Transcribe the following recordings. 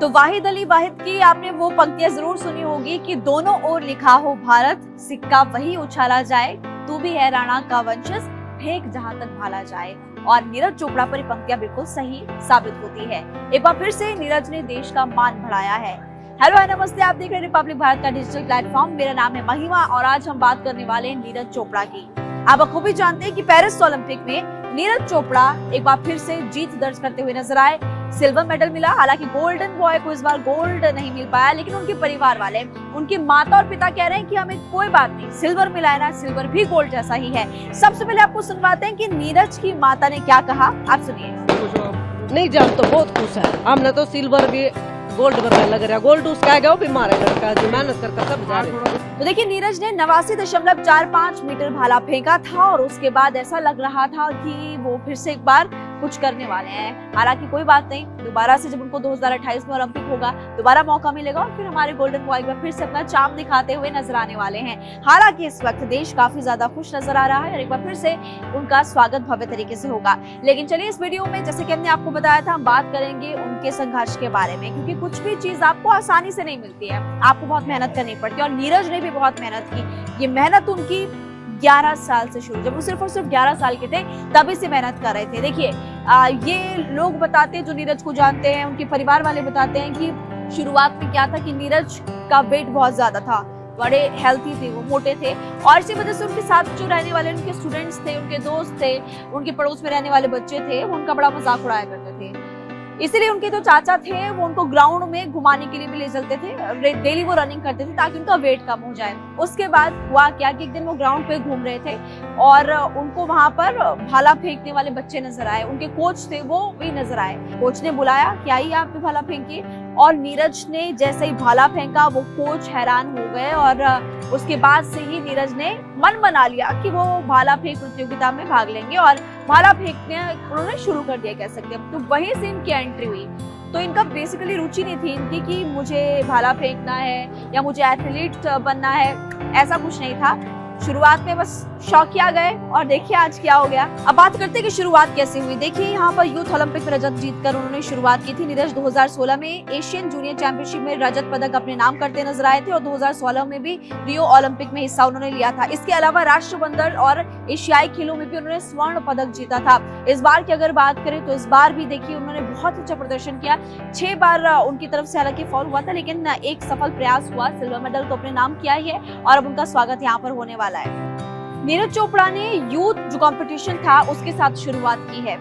तो वाहिद अली वाहिद की आपने वो पंक्तियां जरूर सुनी होगी कि दोनों ओर लिखा हो भारत, सिक्का वही उछाला जाए, तू भी है राणा का वंशज, फेंक जहां तक भाला जाए। और नीरज चोपड़ा पर ये पंक्तियां बिल्कुल सही साबित होती है। एक बार फिर से नीरज ने देश का मान बढ़ाया है। हेलो नमस्ते, आप देख रहे हैं रिपब्लिक भारत का डिजिटल प्लेटफॉर्म। मेरा नाम है महिमा और आज हम बात करने वाले हैं नीरज चोपड़ा की। आप बखूबी जानते हैं कि पेरिस ओलंपिक में नीरज चोपड़ा एक बार फिर से जीत दर्ज करते हुए नजर आए। सिल्वर मेडल मिला, हालांकि गोल्डन बॉय को इस बार गोल्ड नहीं मिल पाया, लेकिन उनके परिवार वाले, उनकी माता और पिता कह रहे हैं कि हमें कोई बात नहीं, सिल्वर मिला है ना, सिल्वर भी गोल्ड जैसा ही है। सबसे पहले आपको सुनवाते हैं कि नीरज की माता ने क्या कहा, आप सुनिए। नहीं जान तो बहुत खुश है, हमने तो सिल्वर भी गोल्ड बनने लग रहा, गोल्ड उसका है वो भी मारे लड़का जो मेहनत करता सब जा रहे। तो देखिए, नीरज ने 89.45 मीटर भाला फेंका था और उसके बाद ऐसा लग रहा था कि वो फिर से एक बार कुछ करने वाले हैं। हालांकि कोई बात नहीं, दोबारा से जब उनको 2028 में ओलंपिक होगा दोबारा मौका मिलेगा और फिर हमारे गोल्डन बॉय फिर से अपना चाम दिखाते हुए नजर आने वाले हैं। हालांकि इस वक्त देश काफी ज्यादा खुश नजर आ रहा है और एक बार फिर से उनका स्वागत भव्य तरीके से होगा। लेकिन चलिए, इस वीडियो में जैसे कि हमने आपको बताया था, हम बात करेंगे उनके संघर्ष के बारे में, क्योंकि कुछ भी चीज आपको आसानी से नहीं मिलती है, आपको बहुत मेहनत करनी पड़ती है और नीरज ने भी बहुत मेहनत की। ये मेहनत उनकी 11 साल से शुरू, जब वो सिर्फ और सिर्फ 11 साल के थे तभी से मेहनत कर रहे थे। देखिए, ये लोग बताते हैं जो नीरज को जानते हैं, उनके परिवार वाले बताते हैं कि शुरुआत में क्या था कि नीरज का वेट बहुत ज्यादा था, बड़े हेल्थी थे, वो मोटे थे और इसी वजह से उनके साथ जो रहने वाले उनके स्टूडेंट्स थे, उनके दोस्त थे, उनके पड़ोस में रहने वाले बच्चे थे, वो उनका बड़ा मजाक उड़ाया करते थे। इसीलिए उनके जो चाचा थे वो उनको ग्राउंड में घुमाने के लिए भी ले चलते थे, डेली वो रनिंग करते थे ताकि उनका वेट कम हो जाए। उसके बाद हुआ क्या कि एक दिन वो ग्राउंड पे घूम रहे थे और उनको वहां पर भाला फेंकने वाले बच्चे नजर आए, उनके कोच थे वो भी नजर आए। कोच ने बुलाया कि आइए आप भी भाला फेंकिए, और नीरज ने जैसे ही भाला फेंका वो कोच हैरान हो गए और उसके बाद से ही नीरज ने मन बना लिया कि वो भाला फेंक प्रतियोगिता में भाग लेंगे और भाला फेंकने उन्होंने शुरू कर दिया, कह सकते हैं। तो वहीं से इनकी एंट्री हुई। तो इनका बेसिकली रुचि नहीं थी इनकी कि मुझे भाला फेंकना है या मुझे एथलीट बनना है, ऐसा कुछ नहीं था। शुरुआत में बस शौकिया गए और देखिए आज क्या हो गया। अब बात करते हैं कि शुरुआत कैसे हुई। देखिए, यहाँ पर यूथ ओलंपिक में रजत जीतकर उन्होंने शुरुआत की थी। नीरज 2016 में एशियन जूनियर चैंपियनशिप में रजत पदक अपने नाम करते नजर आए थे और 2016 में भी रियो ओलंपिक में हिस्सा उन्होंने लिया था। इसके अलावा राष्ट्रमंडल और एशियाई खेलों में भी उन्होंने स्वर्ण पदक जीता था। इस बार की अगर बात करें तो इस बार भी देखिए उन्होंने बहुत अच्छा प्रदर्शन किया। 6 बार उनकी तरफ से हालांकि फॉल हुआ था, लेकिन एक सफल प्रयास हुआ, सिल्वर मेडल तो अपने नाम किया ही है और अब उनका स्वागत यहाँ पर होने वाला है। नीरज चोपड़ा ने यूथ जो कंपटीशन था उसके साथ शुरुआत की है।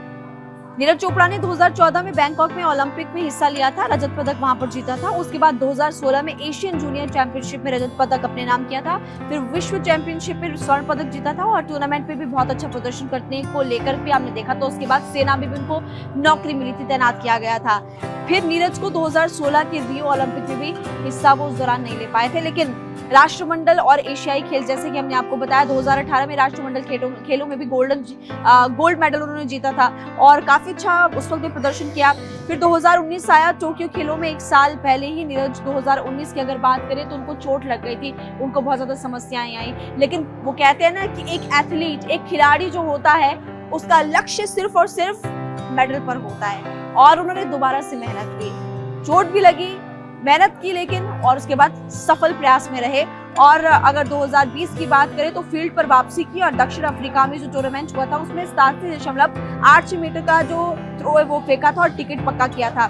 नीरज चोपड़ा ने 2014 में बैंकॉक में ओलंपिक में हिस्सा लिया था, रजत पदक वहां पर जीता था। उसके बाद 2016 में एशियन जूनियर चैंपियनशिप में रजत पदक अपने नाम किया था। फिर विश्व चैंपियनशिप में स्वर्ण पदक जीता था और टूर्नामेंट पे भी बहुत अच्छा प्रदर्शन करने को लेकर भी हमने देखा। तो उसके बाद सेना में भी उनको नौकरी मिली थी, तैनात किया गया था। फिर नीरज को 2016 के रियो ओलंपिक में भी हिस्सा वो उस दौरान नहीं ले पाए थे, लेकिन राष्ट्रमंडल और एशियाई खेल, जैसे कि हमने आपको बताया, 2018 में राष्ट्रमंडल खेलों में भी गोल्ड मेडल उन्होंने जीता था और काफी अच्छा उस वक्त भी प्रदर्शन किया। फिर 2019 आया, टोक्यो खेलों में एक साल पहले ही नीरज 2019 की अगर बात करें तो उनको चोट लग गई थी, उनको बहुत ज्यादा समस्याएं आई। लेकिन वो कहते हैं ना कि एक एथलीट, एक खिलाड़ी जो होता है उसका लक्ष्य सिर्फ और सिर्फ मेडल पर होता है और उन्होंने दोबारा से मेहनत की, चोट भी लगी, मेहनत की, लेकिन और उसके बाद सफल प्रयास में रहे। और अगर 2020 की बात करें तो फील्ड पर वापसी की और दक्षिण अफ्रीका में जो टूर्नामेंट हुआ था उसमें 87.86 मीटर का जो थ्रो है वो फेंका था और टिकट पक्का किया था।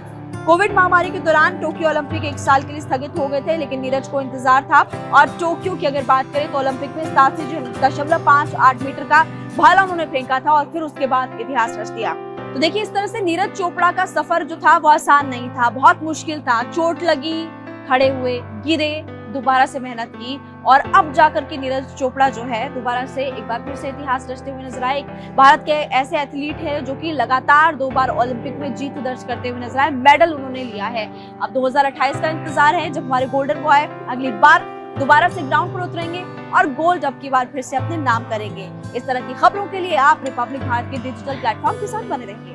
कोविड महामारी के दौरान टोक्यो ओलंपिक एक साल के लिए स्थगित हो गए थे, लेकिन नीरज को इंतजार था और टोक्यो की अगर बात करें तो ओलंपिक में 87.58 मीटर का भाला उन्होंने फेंका था और फिर उसके बाद इतिहास रच दिया। तो देखिए, इस तरह से नीरज चोपड़ा का सफर जो था वो आसान नहीं था, बहुत मुश्किल था। चोट लगी, खड़े हुए, गिरे, दोबारा से मेहनत की और अब जाकर के नीरज चोपड़ा जो है दोबारा से एक बार फिर से इतिहास रचते हुए नजर आए। भारत के ऐसे एथलीट है जो कि लगातार 2 बार ओलंपिक में जीत दर्ज करते हुए नजर आए, मेडल उन्होंने लिया है। अब 2028 का इंतजार है जब हमारे गोल्डन बॉय अगली बार दोबारा से ग्राउंड पर उतरेंगे और गोल्ड अब की बार फिर से अपने नाम करेंगे। इस तरह की खबरों के लिए आप रिपब्लिक भारत के डिजिटल प्लेटफॉर्म के साथ बने रहिए।